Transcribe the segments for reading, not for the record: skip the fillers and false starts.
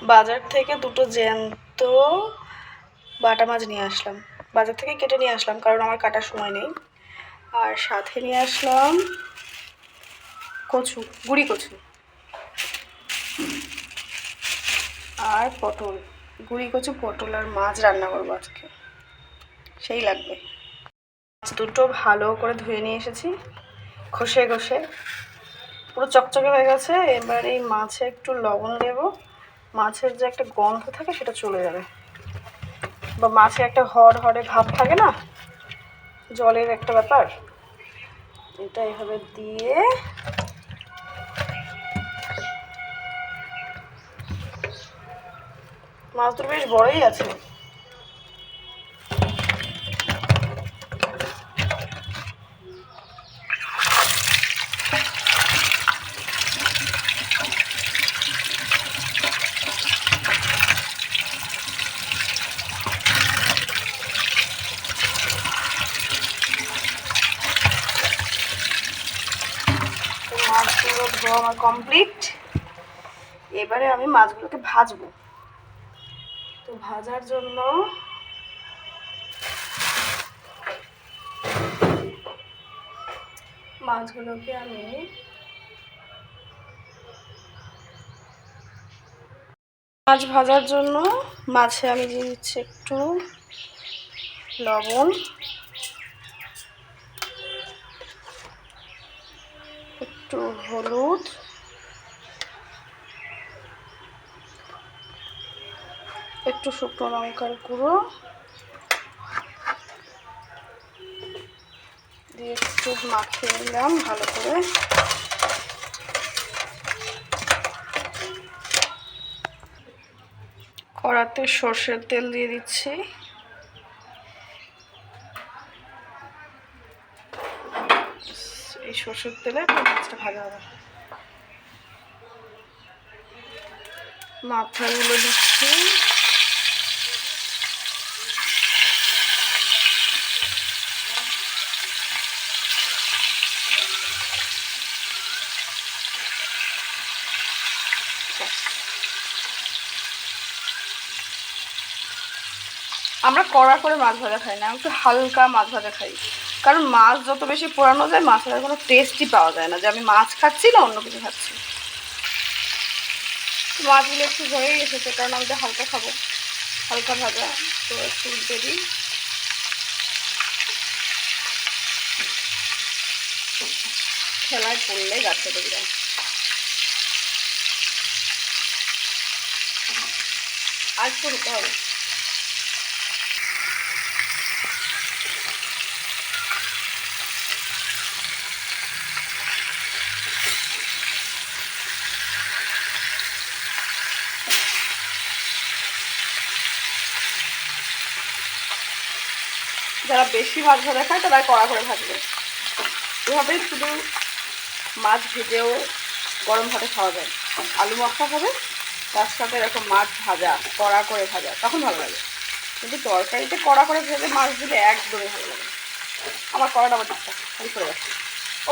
বাজার থেকে দুটো জ্যান্ত বাটা মাছ নিয়ে আসলাম। বাজার থেকে কেটে নিয়ে আসলাম, কারণ আমার কাটার সময় নেই। আর সাথে নিয়ে আসলাম কচু, গুঁড়ি কচু, আর পটল। গুঁড়ি কচু, পটল আর মাছ রান্না করবো আজকে, সেই লাগবে। মাছ দুটো ভালো করে ধুয়ে নিয়ে এসেছি, ঘষে ঘষে পুরো চকচকে হয়ে গেছে। এবার এই মাছে একটু লবণ দেব, মাছের যে একটা গন্ধ থাকে সেটা চলে যাবে, বা মাছে একটা হড়হড়ে ভাব থাকে না, জলের একটা ব্যাপার। এটা এভাবে দিয়ে মাছ দুটো বেশ বড়ই আছে। মাছগুলো ধোয়া আমার কমপ্লিট। এবারে আমি মাছগুলোকে ভাজবো। তো ভাজার জন্য মাছগুলোকে আমি মাছ ভাজার জন্য মাছে আমি দিয়ে দিচ্ছি একটু লবণ, একটু হলুদ, একটু শুকনো লঙ্কার গুঁড়ো দিয়ে একটু মাখিয়ে নিলাম ভালো করে। কড়াতে সর্ষের তেল দিয়ে দিচ্ছি। এই সর্ষের তেলে মাছটা ভাজা হবে। মাথাগুলো দিচ্ছি, আমরা কড়া করে মাছ ভাজা খাই না, একটু হালকা মাছ ভাজা খাই। কারণ মাছ যত বেশি পোড়ানো যায় মাছের কোনো টেস্টই পাওয়া যায় না, যে আমি মাছ খাচ্ছি না অন্য কিছু খাচ্ছি। মাছগুলো একটু হয়ে এসেছে, কারণ আমি তো হালকা খাবো, হালকা ভাজা। তো একটু উল্টে দিই। খেলায় পড়লে গাছে দেখলাম। আর একটু হতে হবে। যারা বেশি মাছ ভাজা খায় তারা কড়া করে ভাজবে। এভাবে শুধু মাছ ভেজেও গরম ভাতে খাওয়া যায়। আলু মাখা হবে, তার সাথে এরকম মাছ ভাজা, কড়া করে ভাজা, তখন ভালো লাগে। কিন্তু তরকারিতে কড়া করে ভেজে মাছ দিলে একদমই ভালো লাগে। আমার কড়াটা আবার দিকটা খালি করে যাচ্ছে। ও,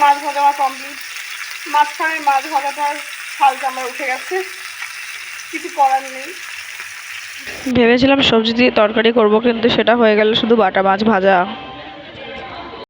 মাছ ভাজা আমার কমপ্লিট। মাঝখানে মাছ ভাজাটার হালকা আমার উঠে গেছে, কিছু করার নেই। ভেবেছিলাম সবজি দিয়ে তরকারি করব, কিন্তু সেটা হয়ে গেল শুধু বাটা মাছ ভাজা।